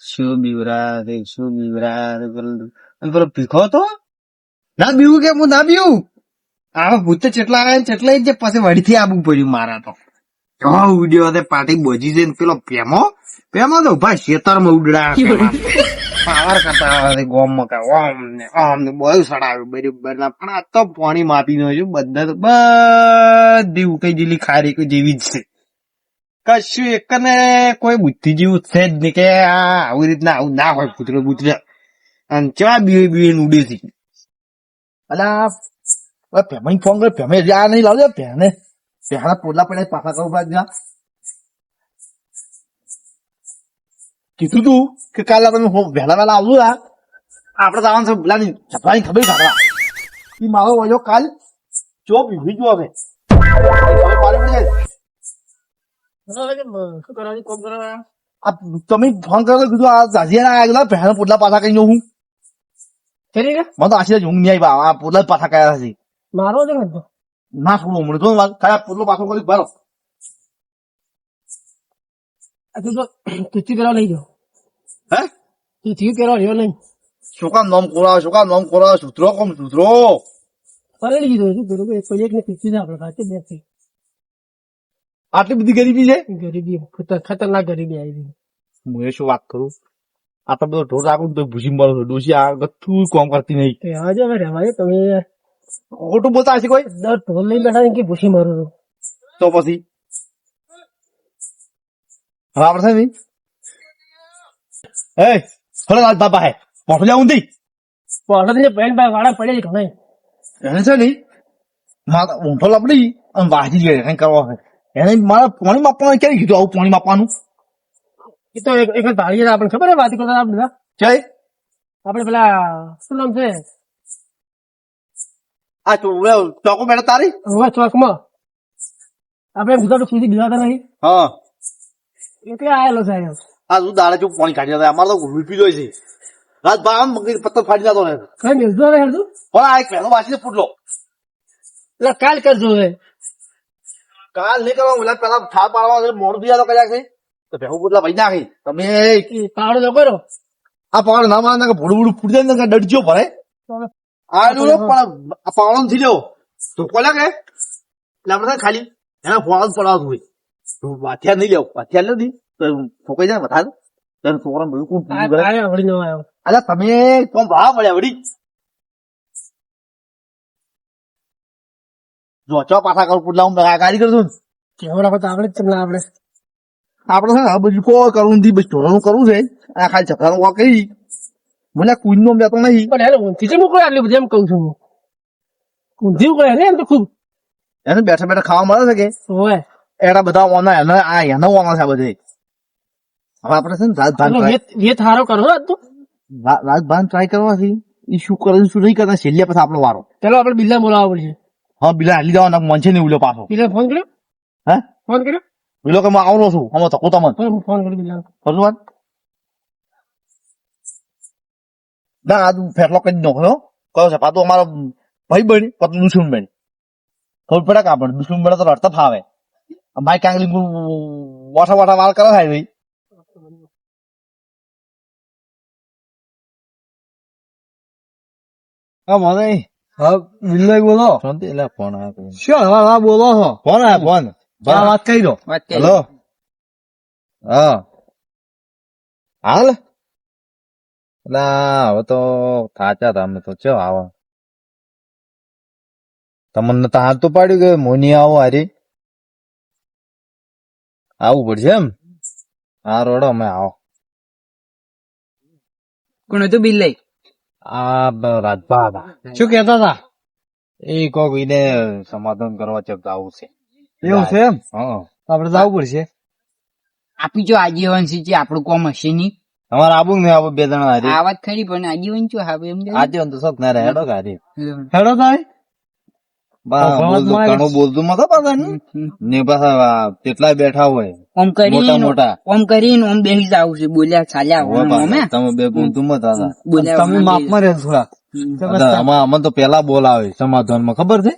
શું બીવરા પેલો ભીખો તો ના બીવું કે હું ના બીવું આવા ભૂત તો ચેટલા આવ્યા ને ચેટલા જ પછી વડીથી આવવું પડ્યું મારા તો ઉડ્યો હતો પાટી બોજી જઈને પેલો પેમો તો ઉભા ખેતરમાં ઉડડા પાવર કરતા આવે ગોમ માં ઓમ ને બહુ સડાવ્યું બરાબર ના પણ આ તો પાણી માપી નો બધા તો બધી ઉકઈ જેલી ખારી જેવી જ છે કશું એક ને કોઈ બુદ્ધિ જેવું છે જ નહીં કે આવી રીતના આવું ના હોય કૂતરો બુતરે અને ચા બીવે ઉડે છે અલા ફેમાઈ ફોન કર્યો ફેમે આ નહીં લાવજો પહેને પહેલા પોટલા પડ્યા પાછા કહું ભાગ જા કીધું તું કે કાલે તમે વહેલા આવજો આપડે તો આવવાનું છે પેલાની જફરાની ખબર કાઢવા એ મારો વયો કાલ જો બીવી જો હવે તમે ફોન કર્યો કીધું આ જાજીયા આવ્યા પહેલા પોટલા પાછા કઈ હું મને તો આશીર્વાદ ઊંઘ નહીં આવી આ પોટલા પાછા કયા છે મારો જ ના છોડો મને તો કયા પોટલો પાછો કરી ભરો તુચી પેલા લઈ જાઓ હે તુચી પેલા રહ્યો નહીં શું કામ નામ કોરાવે સૂત્રો કોમ સૂત્રો પલળી દીધો છું બરોબર કોઈ એક ને તુચી ના આપણે ખાતે બેસી આટલી બધી ગરીબી છે ગરીબી ખતરનાક ગરીબી આવી ગઈ હું એ શું વાત કરું આ તો બધો ઢોર રાખું તો ભૂસી મારો ડોસી આ ગથું કોમ કરતી નહીં આજે હવે રહેવાય તમે ખોટું બોલતા હશે કોઈ દર ઢોલ લઈ બેઠા કે ભૂસી મારું તો પછી હવે આપડે છે ને હલો લાલ બાબા હે પોઠો જાઉં દી ને બેન ભાઈ વાળા પડે ઘણા એને છે ને મારા ઊંઠો લપડી અને વાજી ગયે કઈ કરવા હોય એને મારા પાણી માપવાનું ક્યારે કીધું આવું પાણી માપવાનું એ તો એક ધાડીએ આપણે ખબર વાત કરતા આપણે બધા જય આપડે પેલા શું નામ છે આ ચોકો બેઠા તારી હવે ચોકમાં આપડે ગુજરાત સુધી ગયા નહીં હા એટલે આયેલો સાહેબ આ તું દાડે ચૂક પાણી કાઢી જતા અમારે તો રૂપી જોઈ છે રાત બા આમ મગજ પત્તર ફાડી જતો રહે કઈ મેળજો હવે હેડું પણ આ એક પહેલો વાંચી ફૂટલો એટલે કાલ કરજો હવે કાલ નહીં કરવા ઓલા પેલા થાળ પાડવા મોડું થયા તો કર્યા છે તો ભેગું પોટલા ભાઈ નાખી તમે પાવડો તો કરો આ પાવડો ના મારે ભોડું ફૂટી જાય ને ડરજો ભરે આ પણ આ પાવડો નથી લેવો તો કોલા કે એટલે આપડે ખાલી એના ફોડો પડાવતું હોય તો વાથિયા નહીં લેવો વાથિયા નથી તો ફોકાઈ જાય વધારે તને છોકરા બધું કોણ વળી નો આવ્યો અલ્યા તમે કોમ ભાવ પડ્યા વળી જો ચો પાછા કરું પુટલા હું ગાડી કરું છું કેવો રાખો તો આપણે જ તમને આપણે છે ને આ બધું કોઈ કરવું નથી બસ ઢોળાનું કરવું છે આ ખાલી ઝઘડાનું વા કરી મને કુંજ નો બેતો નહીં પણ એને ઊંધી છે મોકલે આટલી બધી એમ કહું છું હું ઊંધી મોકલે ને એમ તો ખૂબ એને બેઠા બેઠા ખાવા મળે છે કે હોય એના બધા ઓના એના ઓના છે આ બધે હવે આપડે છે ને વેત હારો કરો આજ તો રાજભાન ટ્રાય કરવાથી એ શું કરે શું નહીં કરતા છેલ્લે પછી આપણો વારો ચાલો આપડે બિલ્લા બોલાવવા પડશે હા બિલા હાલી દેવાના મન છે ને ઉલ્યો પાછો બિલ્લા ફોન કર્યો હે ફોન કર્યો બિલો કે હું આવનો છું અમે ધક્કો તમને હું ફોન કર્યો બિલ્લા ખરું વાત ના આ ફેરલો કરી નાખ્યો કયો છે પાછો અમારો ભાઈ બની પછી દુશ્મન બની ખબર પડે કે આપણે દુશ્મન બને તો રડતા ફાવે મારી કાંગલી વાઠા વાળ કરે થાય ભાઈ હા મને હા બિલ્લાઈ બોલો શાંતિ એટલે ફોન આવ્યો શું હા બોલો છો ફોન આવ્યો ફોન વાત કરી દો હેલો હા હાલ ના હવે તો થાચા તમે તો ચો આવો તમને તો હાથ તો પાડ્યું કે મોની આવો હારી આવું પડશે એમ હા રોડો અમે આવો કોણ હતું બિલ્લાઈ આ રાજભા હતા શું કેતા હતા એ કોક એને સમાધાન કરવા ચકતા આવું છે એવું છે એમ હા આપડે તો આવવું પડશે આપી જો આજીવંશી છે આપણું કોમ હશે નહીં અમારે આવું ને આવું બે જણા હારી આ વાત ખરી પણ આજીવન શું આવે એમ આજીવન તો શોખ ના રહે હેડો હારી હેડો થાય ઘણું બોલતું મતો પાછા ને પાછા કેટલા બેઠા હોય ઓમ મોટા મોટા ઓમ કરીને ઓમ બેસી જાવ છે બોલ્યા ચાલ્યા તમે બે બોલતું મત હતા બોલ્યા તમે માપમાં રહે થોડા આમાં તો પેલા બોલાવે સમાધાન માં ખબર છે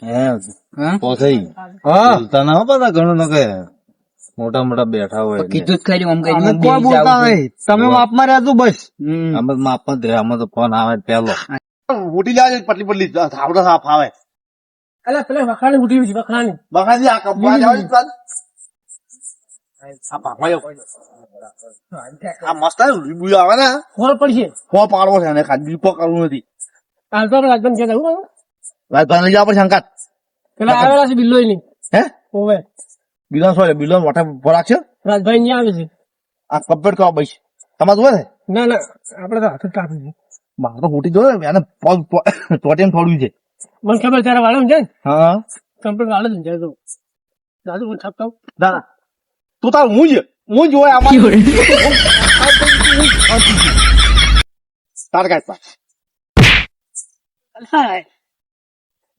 હે તો થઈ બોલતા ના પાછા ઘણું ન કહે મોટા મોટા બેઠા હોય એટલે. કીધું જ ખરી આમ કરી અમે મને કોઈ બેસી બોલતા જાવું છે. નહીં તમે માપમાં રહેજો બસ અમે તો માપ જ રહે, અમે તો ફોન આવે પેલો. મોટી લાવે છે, પટલી પટલી થાવડો સાફ આવે. અલા પેલા વખાણી ઉઠી છે વખાણી બગાડી આ કંપની આવે છે પાછ. આ પાકવા જાવ. આ મસ્ત આવે, લીંબુ આવે ને. ખોર પડશે ફો પાડવો છે અને ખાલી દીપો કરવું નથી. હાલ તો આપણે રાજભાઈ ક્યાં જવું રાજભાઈ લઈ જવા પડશે અંકાત. પેલા આવેલા છે બિલ્લો ની હે હોવે બિલોન સોય બિલોન મોટા ભરાક છે. રાજભાઈ ની આવે છે આ કમ્પ્લીટ કરવા બસ તમારે જોવે ને ના ના આપડે તો હાથ જ કાપી છે મારે તો મોટી જોવે એને ટોટેમ થોડું છે. મને ખબર ત્યારે વાળો છે ને હા કમ્પ્લીટ વાળો જ જાય તો દાદુ મને છાપતા ના ના તું તાર હું જોવે આમાં તાર કાઢ પા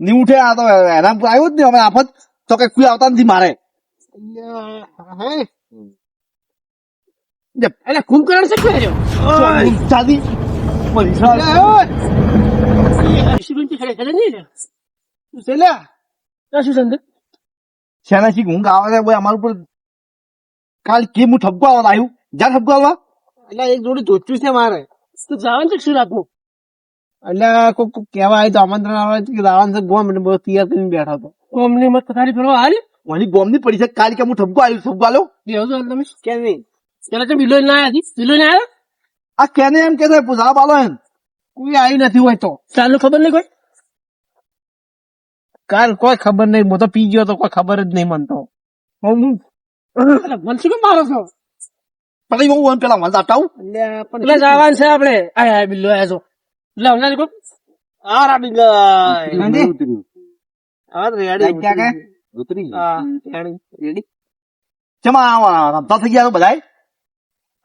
ની ઉઠે આ તો એના આવ્યું જ નહીં અમે આફત તો કઈ કોઈ આવતા નથી મારે. એટલે કુંભકરણ છે ક્યાં રહ્યો ચાંદી પૈસા શેના શીખ ઊંઘ આવે છે અમારા ઉપર કાલ કેમ હું ઠપકો આવવા આવ્યું જ્યાં ઠપકો આવવા એટલે એક જોડી ધોચ્યું છે મારે તું જવાનું છે શું રાતનું એટલે કોક કેવા આવ્યું તો આમંત્રણ આવે છે કે દાવાનું છે ગોમ એટલે બધું તૈયાર કરીને બેઠા હતો કોમની મત તારી ફેરવા હાલ ઓની ગોમ ની પડી છે કાલ કે હું ઠપકો આવ્યું ઠપકો આલ્યો બેહો છો તમે કેમ નહીં પેલા તો બિલ્લો ના આવ્યા બિલ્લો ના આવ્યા આ કેને એમ કે છે પૂછા બાલો એમ કોઈ આવ્યું નથી હોય તો ચાલુ ખબર નહીં કોઈ કાલ કોઈ ખબર નહીં હું તો પી ગયો તો કોઈ ખબર જ નહીં મનતો મન શું કેમ મારો છો પડી હું પેલા મને આપટાવું એટલે જવાનું છે આપડે આય બિલ્લો આવ્યા છો એટલે હમણાં કોઈ આ રાડી ઉતરી રેડી ચમા આવવાના રમતા થઈ ગયા બધા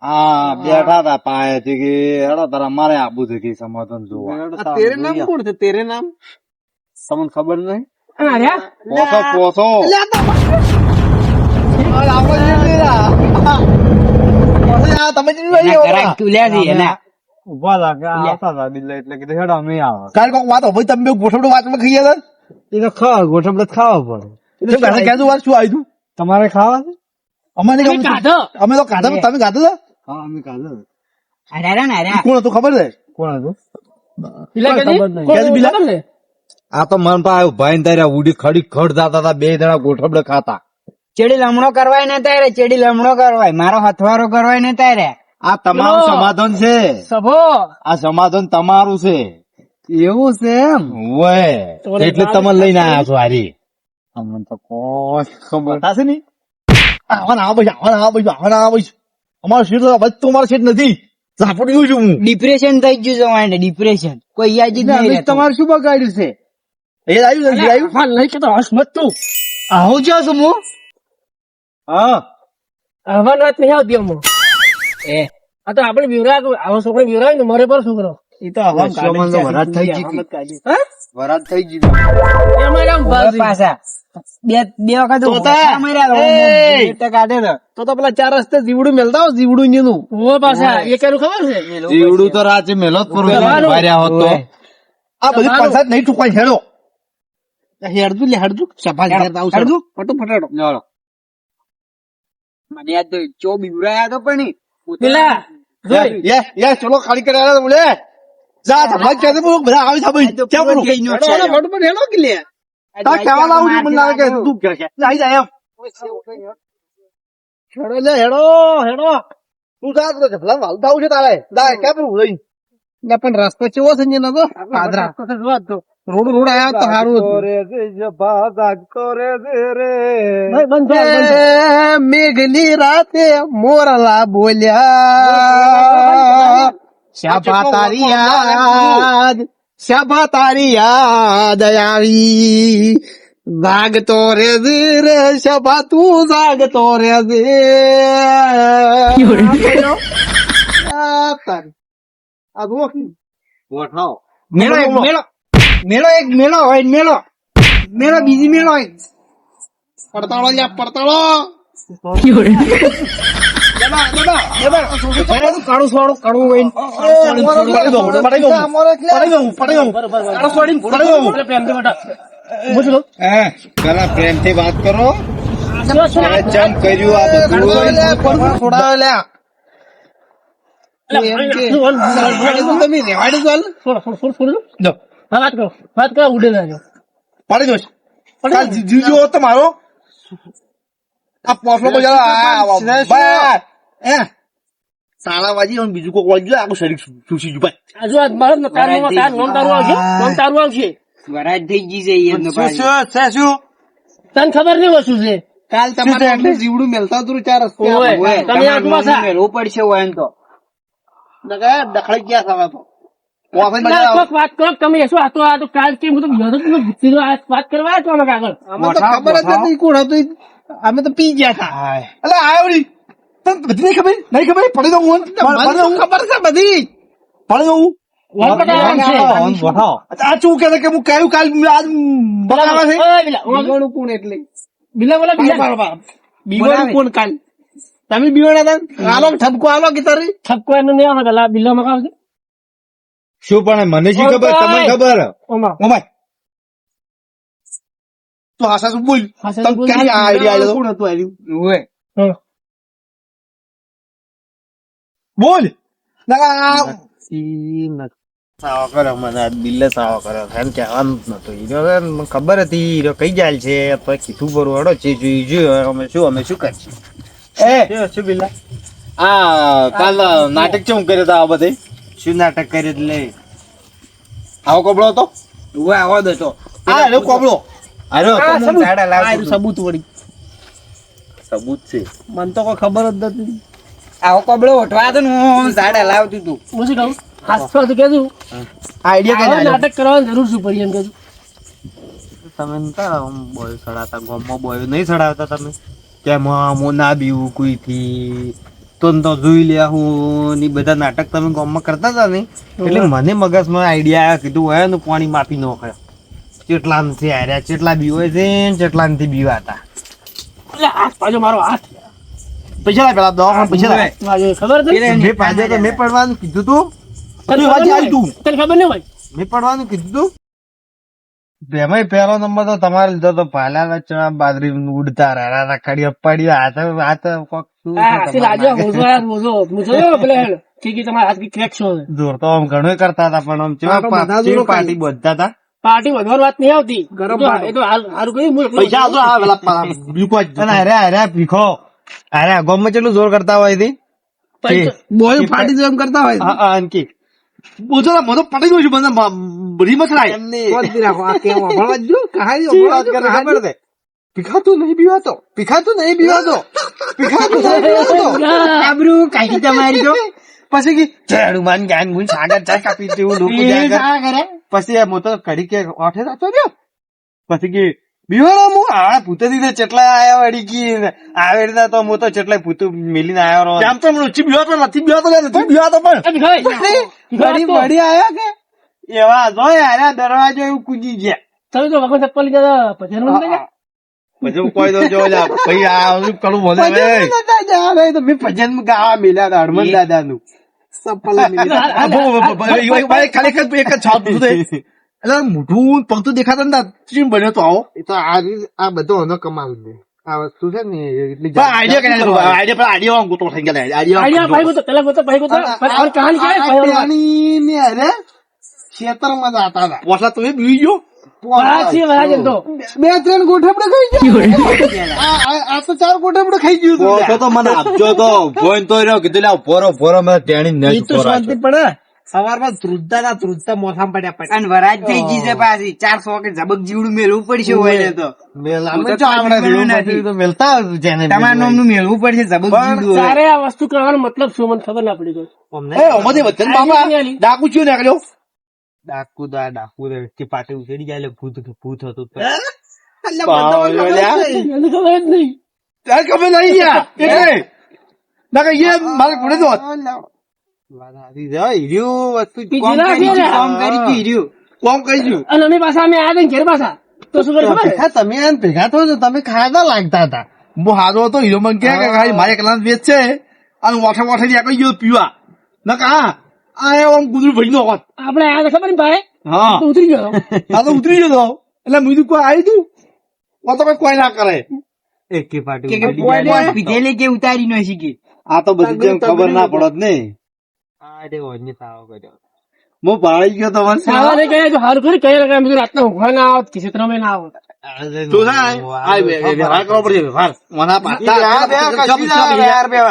હા બેઠા હતા પાયેથી કે હેડો તારા મારે આબુ છે કે સમાધાન જોવા. તેરે નામ કોણ છે તેરે નામ તમને ખબર નહીં અરે પોસો તમે એના ઘરાક તુલ્યા છે એના. ઉભા લાગે આવતા હતા બિલ્લા એટલે કીધું હેડો અમે આવે. કાલ કોક વાત ભાઈ તમે ગોઠવડો વાતમાં ખાઈ ગયા એ તો ખાવા ગોઠવડે ખાવા પડે હતા ક્યાં વાત શું આવ્યું તમારે ખાવા છે અમારે કાઢો અમે તો કાઢો તમે કાઢો છો હા અમે કાઢો અરે ને અરે કોણ હતું ખબર છે કોણ હતું બિલ્લા ખબર કદી નહીં. કોણ ક્યાં બિલ્લા? ખબર છે? આ તો મન પા ભાઈ તાર્યા ઉડી ખડી ખડ જતા હતા, બે જણા ગોઠબડે ખાતા. ચેડી લમણો કરવાય ને તારે ચેડી લમણો કરવાય મારો હથવારો કરવાય ને તારે આ તમારું ચલો. સમાધાન છે, સભો આ સમાધાન તમારું છે. એવું છે એમ ઓય એટલે તમે લઈને આયા છો હારી. અમને તો કોઈ ખબર થશે ને આવવાના આવા ભાઈ અમારો શેઠ તો વચ્ચે અમારો શેઠ નથી ઝાપડ્યું છું હું ડિપ્રેશન થઈ ગયું છે વાંડે ડિપ્રેશન કોઈ યાદ જ નહીં અમે રહેતું. તમારે શું બગાડ્યું છે એ આવ્યું નથી આવ્યું હા નહીં કે તો હસ મત તું આવું છો છું હું હા આવા વાત નહીં આવતી અમો એ આ તો આપણે વિવરા આવો છોકરો વિવરાય ને મરે પર છોકરો એ તો હવા શોમાં તો વરાત થઈ ગઈ હતી. હા વરાત થઈ ગઈ. એમાં આમ હવે બાજી. પાછા બે વખત તોતા. ઓછા માર્યા એ. એટલે કાઢે તો તો પેલા ચાર રસ્તે જીવડું મેલતા હો જીવડું એનું ઓ પાછા એ કેનું ખબર છે જીવડું તો રાતે મેલો જ પૂરું જવાનું. માર્યા હોત તો. આ બધી તમારું. પંચાયત નહીં ચૂકવાય હેડો હેડતું લે હેડતું સફા કરતા આવું હેડતું? ફટો ફટાડો ચાલો. મને યાદ તો ચો બીવરાયા તો પણ પેલા જોઈ યે ચલો ખાલી કરી આવ્યા બોલે જા ધમાક કે બધા આવી જા ભાઈ ક્યાં બોલું હેડો ફટો પણ હેડો કે લે તા કેવા લાવું છું મને લાગે કે તું કે છે આવી જા એમ હેડો લે હેડો હેડો તું જા તો જફલા વાલતા આવું છે તારે દા ક્યાં બોલું લઈ લે પણ રસ્તો ચેવો છે ને તો પાદરા રોડ રોડ આયા તો સારું હતું બંધ થા, બંધ થા. એ મેઘની રાતે મોરલા બોલ્યા શાબા તારી યાદ આવી જાગતો રે રે શાબા તું જાગતો રે મેળો એક મેળો મેળો એક મેળો હોય ને મેળો મેળો બીજી મેળો હોય પડતાળો લ્યા પડતાળો કાળું સોડું કાળું હોય એટલે પ્રેમથી બેટા. હું શું કહું? પેલા પ્રેમથી વાત કરો. ચમ કર્યું આ બધું છોડાવે લ્યા તમે રેવાડી ચાલ વાત કરો ઉડે ના પાડી દોશ કાલ જીજો તમારો આ પોસલો બજાર એ સાલાવાજી અને બીજું કોઈ વાગ્યું આખું શરીર ચૂસી ગયું ભાઈ આજુ આજ મારો ને તારું નામ તારું આવશે વરાજ થઈ ગઈ છે એમને શું તને ખબર નહીં વસ્તુ છે કાલ તમારે એટલે જીવડું મેલતા હતું ચાર રસ્તે ઓય, તમે આ પાછા. મેળવું પડશે હોય એમ તો દખડાઈ ગયા સાલા તો પોસે ના, બજાર કોક વાત કરો તમે શું આ તો કાલ કે હું તો યાદ જ નથી. સીધો આ વાત કરવા આવ્યો છું અમે કાગળ અમે તો ખબર જ નથી કોણ હતું ઈ. અમે તો પી ગયા હતા એટલે આયો ની તને બધી નહીં ખબર પડી દઉં હું મને તો ખબર છે બધી પડી દઉં વોટ પટાવવાનું છે. આ શું કે હું કયું કાલ આજ બગાડવા છે ઓય, બિલા, ઓય, બીવાણું કોણ એટલે બિલા બોલા બિલા. બીવાણું કોણ કાલ તમે બીવાણા હતા આલો ઠપકો આલો કે તારી ઠપકો એનો નહીં આવે પેલા બિલા મગાવશે શું પણ મને શી ખબર તમને ખબર ઓમાં ઓમાય તો હાસા શું બોલ હાસા તમે બોલ. ક્યાં આઈડિયા આવ્યો કોણ હતું આવ્યું ઓય હા. બોલ ના સાવો કર્યો મને આ બિલ્લે સાવો કર્યો એમ કહેવાનું જ નતું હીરો મને ખબર હતી હીરો કઈ જાય છે તો કીધું બરું હડો છે જોયું અમે શું કરશું શું બિલ્લા આ કાલ નાટક ચમ કર્યો હતા આ બધે શું નાટક કર્યું એટલે આવો કપડો હતો ઉવે આવો દો તો આ રે કોબળો અરે આ તો સબૂત. સાડા લાવ આ સબૂત વળી સબૂત છે મને તો કોઈ ખબર જ નથી આવો કબડો ઉઠવા તો હું ઝાડા લાવતું તું હું શું કહું હાસ્તો તો કહેતું આઈડિયા આવા નાટક કરવાની જરૂર શું પડી એમ કહેતું તમે બોય સડાતા ગોમમાં બોય નહીં સડાવતા તમે કેમ હું ના બીવું કોઈથી તો જોઈ લે હું ની બધા નાટક તમે ગોમમાં કરતા હતા ને એટલે મને મગજમાં આઈડિયા આવ્યો કીધું હોય ને પાણી માપી નો ખાય કેટલા નથી હાર્યા કેટલા બીવાય છે ને કેટલા નથી બીવાતા એટલે હાથ પાછો મારો હાથ પૈસા લાય પેલા દવાખાના પૈસા લાય આજે ખબર હતી મેં પાછળ તો મેં પડવાનું કીધું તું તને વાજી આવી તું તને ખબર નહીં હોય મેં પડવાનું કીધું તું એમાંય પહેલો નંબર તો તમારે લીધો તો પાલા ચણા બાજરી ઉડતા રહ્યા રખડી અપાડી હાથ કોક શું છે આ તમારા આજે નાકે? મોજો પેલે હેડ કે તમારા હાથ ક્રેક છો જોર તો આમ ઘણું કરતા હતા પણ આમ ચેવા પાર્ટી બધતા હતા પાર્ટી વધવાની વાત નહીં આવતી એ તો હારું કહ્યું પૈસા આવતો આ પેલા બીકો જ અને અરે ભીખો અરે ગોમમાં કેટલું જોર કરતા હોય થી બોય ફાટી જેમ કરતા હોય અંકી બોજો મને પડી ગયું છે મને રીમત લાય પીખાતું નહીં બીવાતો પીખાતું નહીં બીવાતો પીખાતું નહીં બીવાતો આબરૂ કાઢી તમારી જો પછી કે ચેડું માન ગાન ગુન સાગર ચા કાપી દેવું લોકો જાય કરે પછી એ મોતો કડી કે ઓઠે રાતો રહ્યો પછી કે બીવાળો હું આ ભૂતે દીધે ચેટલા આયા વળી કી આવે રીતના તો હું તો ચેટલા ભૂતું મિલીને આવ્યો રહો આમ તો મને ઓછી બીવાતો નથી બીવાતો પણ વળી વળી આયા કે એવા જોય આયા દરવાજો એવું કૂદી ગયા તમે તો વગર ચપ્પલ લીધા પછી પછી કોઈ તો જો ભાઈ આ શું કરું બોલે તો મેં ભજન ગાવા મેલ્યા હતા હનુમાન દાદા નું ખાલી એક જ છાપ એટલે મોઢું પગ તો દેખાતા ને ચીમ બન્યો તો આવો એ તો આ બધો એનો કમાલ છે આ વસ્તુ છે ને એટલી આઈડિયા ગોતો થઈ ગયા આઈડિયા ભાઈ ગોતો પેલા ગોતો ભાઈ ગોતો પણ કહાની ક્યારે ખેતરમાં જતા હતા પોસલા તમે બીવી ગયો બે ત્રણ ગોઠમડે ખાઈ ગયા આ તો ચાર ગોઠમડે ખાઈ ગયું તો મને આપજો તો ફોન તો રહ્યો કીધું લે પોરો મેં તેણી નહીં શાંતિ પડે સવારમાં ધ્રુજતા મોથામાં પડ્યા પડ્યા અને વરાજ થઈ ગઈ છે પાછી 400 કે ઝબક જીવડું મેળવું પડશે હોય ને તો મેલતા તમારા નામનું મેળવું પડશે ઝબક જીવડું તારે આ વસ્તુ કરવાનો મતલબ શું મને ખબર ના પડી ગઈ બાપા ડાકુ છું નીકળ્યો ડાકુ કે પાટે ઉછેડી જાય ભૂત હતું એને ખબર જ નહીં ત્યારે ખબર નહીં યાર એટલે ના કે એ મારે ઘોડે તો કોમ કરી ગયું અને અમે પાછા અમે આ ઘેર પાછા તો શું કરે ખબર તમે ભેગા થો તમે ખાધા લાગતા હતા હું હારો હતો હીરો મને કે ખાલી મારે કલાક વેચ છે અને વાઠા વાઠા નીકળી ગયો પીવા ના કા આ આમ ગુદરું ભાઈ નો હોત આપણે આ ખબર ને ભાઈ હા તો ઉતરી ગયો આ તો ઉતરી ગયો એટલે મીધું કોઈ આવી તું તો કોઈ ના કરે એકી પાટી કે પોઈન્ટ પીધેલી કે ઉતારી નો શીખી. આ તો બધી જેમ ખબર ના પડત નહીં. અરે ઓની તાવ કર્યો હું પાડી ગયો તો મને સાવા નહીં કહે તો સારું કરી કહે કે અમે રાતના ઊંઘવા ના આવત કે ક્ષેત્રમાં ના આવત. તું થાય આ વ્યવહાર કરવો પડશે વ્યવહાર મના પાતા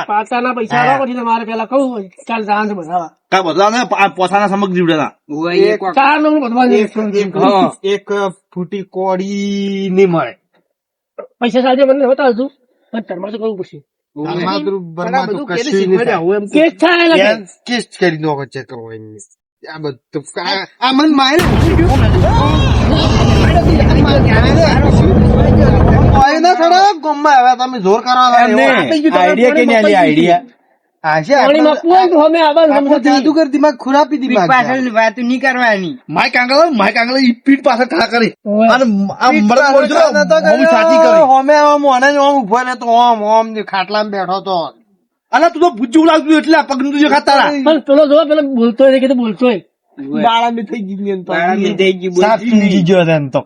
પાતાના પૈસા આલો પછી તમારે પેલા કહું ચાલ જાણ છે બધા કા બદલા ને પોતાના સમગ જીવડેલા ચાર નું બધવા એક ફૂટી કોડી નહીં મળે પૈસા સાથે મને બતાવજો પણ તરમાં તો કરવું પડશે કેસ થાય એટલે કેસ કરી દો ચેક કરવો આ બધું આ મન મારે ના થોડા ગમમાં હવે તમે જોર કરવા આઈડિયા કે નહીં આઈડિયા જાદુગર દિમાગ ખુરાપી દિમાગ પાછળ વાત નહીં કરવાની. માય કાંગલા ઈ પીઠ પાસે ઠા કરી અને આ મરદ મોરજો હું સાચી કરી હોમે આમ ઓને ઓમ ઉભો ને તો ઓમ ખાટલામાં બેઠો તો અલા તું તો ભૂજ્જું લાગતું એટલે આ પગનું તુજે ખાતા પણ પેલો જો પેલો બોલતો હોય કે બોલતો હોય બાળા થઈ ગઈ બાળામી થઈ ગઈ સાફ બોલતી થઈ નહીં. ગયો તેમ તો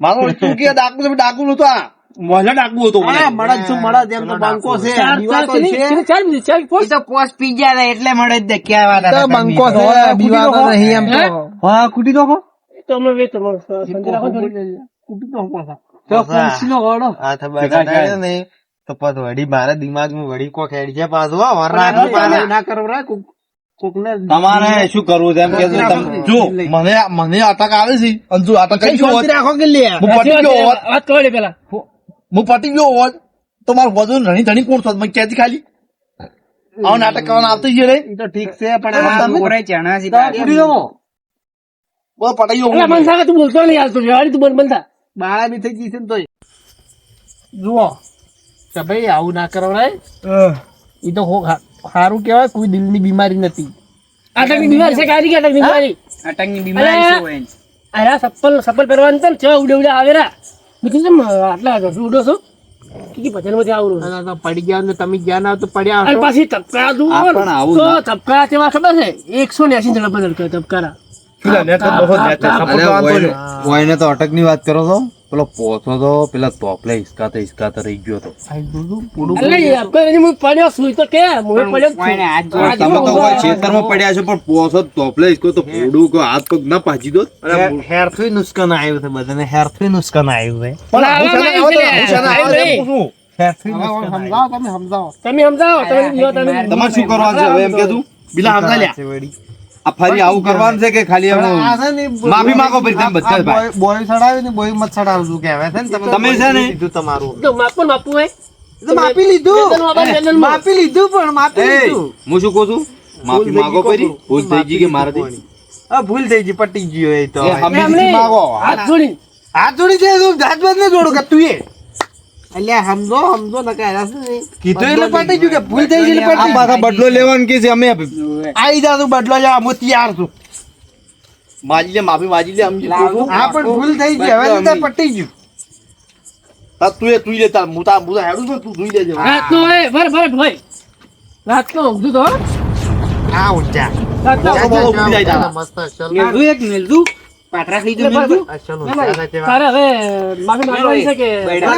મારો તું કે ડાકુ ડાકુ નતો આ મોહલા ડાકુ હતો મળદ છું મળદ એમ તો બાંકો છે ચાર દીવાતો ચાર બીજી ચાર એ તો પોસ્ટ પી ગયા હતા એટલે મળે જ દેખ્યા હતા તમે. બંકો છે દીવાતો નહીં એમ તો હા કુટી દો તો અમે વેચ સંજય રાખો થોડી. આ થબા ને તો પદ વડી મારા દિમાગમાં વડી કો ખેડી છે પાછો ના કરો રે કોક ને તમારે શું કરવું છે એમ કે જો મને અટક આવે છે અને જો અટક રાખો કે લે હું પટી ગયો હોત વાત કરો પેલા હું પટી ગયો હોત તો મારું વજન રણી ધણી કોણ થોત મેં ક્યાંથી ખાલી આવું નાટક કરવાનું આવતું છે રે તો ઠીક છે પણ આ છોકરાએ ચણા છે. બોલ પટાઈ ગયો અલા મન સાગા તું બોલતો નહીં યાર તું રેવાડી તું બંધ થા. બાળા બી થઈ ગઈ છે ને તોય જુઓ કે ભાઈ આવું ના કરો રે એ તો સારું કેવાય કોઈ દિલની બીમારી નથી અટકની બીમારી છે કારી કે અટકની બીમારી અટકની બીમારી શું હોય? અરે સપ્પલ પહેરવાની તો ચા ઉડે ઉડે આવે રા બીજું કેમ આટલા ઉડો છો કે ભજન માંથી આવડું પડી ગયા ને તમે જ્યાં આવ તો પડ્યા અને પાછી તબકા દઉં આ પણ આવું તો તબકા તેવા ખબર છે 180 જણા બદલ કે તબકારા કોઈને તો અટક ની વાત કરો તો પેલો પોથો તો પેલા તોપલે હિસકાતા રહી ગયો તો અલે આપકા હું પડ્યો સુઈ તો કે હું પડ્યો કોઈને હાથ તમે તો કોઈ ખેતરમાં પડ્યા છો પણ પોથો તોપલે હિસકો તો ફોડું કે હાથ પગ ના પાજી દો હેરથી નુસ્કાન આવ્યું છે બધાને હેરથી નુસ્કાન આવ્યું છે સમજાવો તમે સમજાવો તમે સમજાવો તમે બીજો તમે તમારે શું કરવાનું છે હવે એમ કે તું બીલા સમજા લ્યા આ ફરી આવું કરવાનું છે કે ખાલી આમ માફી માંગો પછી તમે બધા ભાઈ બોય સડાવ્યું ને બોય મત સડાવજો કહેવાય છે ને તમે છે ને લીધું તમારું તો માપું હોય માપી લીધું વેતન માપી લીધું પણ માપી એ લીધું હું શું કહું છું માફી માંગો પછી ભૂલ થઈ ગઈ કે મારાથી આ ભૂલ થઈ ગઈ પટી ગયો એ તો એ હમે એમને માંગો હાથ જોડી હાથ જોડી છે તું હાથ બાદ ને જોડો કે તું એ અલ્યા સમજો ને કાયદા છે કીધું એટલે પટી ગયું કે ભૂલ થઈ ગઈ એટલે આ પાછા બદલો લેવાનું કે છે અમે આઈ જા તું બદલો જા હું તૈયાર છું માજી લે માફી માજી લે સમજી હા પણ ભૂલ થઈ ગઈ હવે તો પટી ગયું તું લે તાર હું હેડું છું તું જોઈ લેજે રાતનો હોય બરાબર ભાઈ રાતનો ઊંઘું તો આ ઊંચા રાતનો મેલતું એક મેલતું પાટરા લીધું મેલતું. તારે હવે માફી માંગવાની છે કે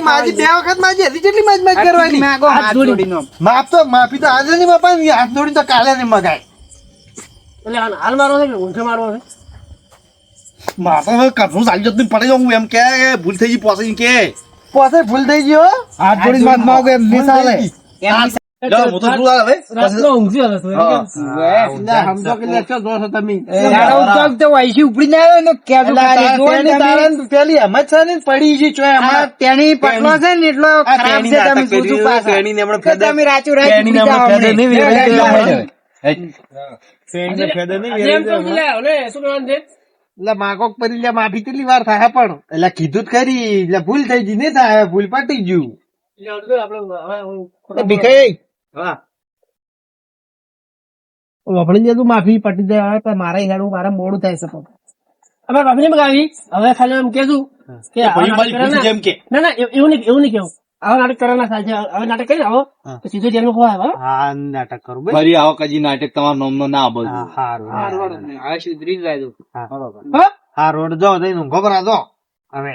માજી બે વખત માજી હજી કેટલી માજ કરવાની માગો હાથ જોડીનો. માફી તો આજે નહીં મપાય હાથ જોડી તો કાલે નહીં મગાય એટલે હાલ મારવો છે કે ઊંઘે મારવો છે મારે તો કશું ચાલી જતું પડે હું એમ કે ભૂલ થઈ ગઈ પોસે કે પોસે ભૂલ થઈ ગયો હાથ જોડી વાત માંગો એમ નહીં ચાલે એમની જાઓ હું તો શું આવે રાતનો ઊંઘી હતો તું એમ કેમ? સમજો કે લેચો દોસો તમે તારા ઉદ્યોગ તો વૈસી ઉપડી ના આવ્યો ને ક્યાં તો જોવા ને તમે. પેલી એમ જ છે ને પડી છે ચોય આ તેની પટલો છે ને એટલો ખરાબ છે તમે પૂછું પાછા. કે તમે રાચું રાચું ઉપડી જાઓ હમણે. જેમ તો લે ઓલે શું કરવાનું છે એટલે માગો પરી લે માફી કેટલી વાર થાય પણ એટલે કીધું જ ખરી એટલે ભૂલ થઈ ગઈ નહીં થાય ભૂલ પટી ગયું એટલે આપણે હવે ભીખાઈ હા વાપરી લે તું માફી પટી જાય પણ મારા હેડું મારા મોડું થાય છે પણ અમારે બાપને મગાવી હવે ખાલી એમ કેશું કે આવા નાટક કરે ને- જેમ કે ના ના એવું નહીં કેવું આવા નાટક કરવાના થાય છે હવે નાટક કરી આવો તો સીધો જેલમાં ખોવાય હવે હા નાટક કરું ભાઈ ફરી આવો કજી નાટક તમારા નામનો ના બોલ હારું હવે સુધરી જ લાગ્યું. હા હા રોડ જો જઈને ઊંઘો બરા જો હવે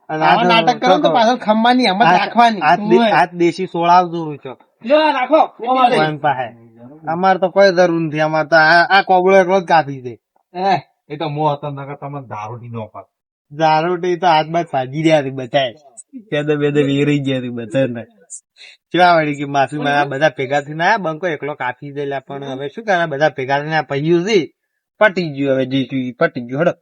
અને આવા નાટક કરો ને તો પાછળ ખંભાની હિંમત રાખવાની. આ દેશી સોળાવજો છો લ્યો આ રાખો મોમાં લઈ. કોઈન પાસે અમાર તો કોઈ જરૂર નથી. અમાર તો આ કોબળો એકલો જ કાપી દે. એ તો મો હતો નકર તમને દારૂ ની નો પાડ. દારૂટી તો હાથ બાદ ભાજી રહ્યા હતી બધાય. પેદે બેદે વેરી ગયા હતી બધાને. કેવા વળી કે માફી મારા બધા ભેગા થઈને આયા, બંકો એકલો કાપી દેલા. પણ હવે શું કરે, બધા ભેગા થઈને પૈયું છે, પટી ગયું. હવે જઈશું પટી ગયું હડક.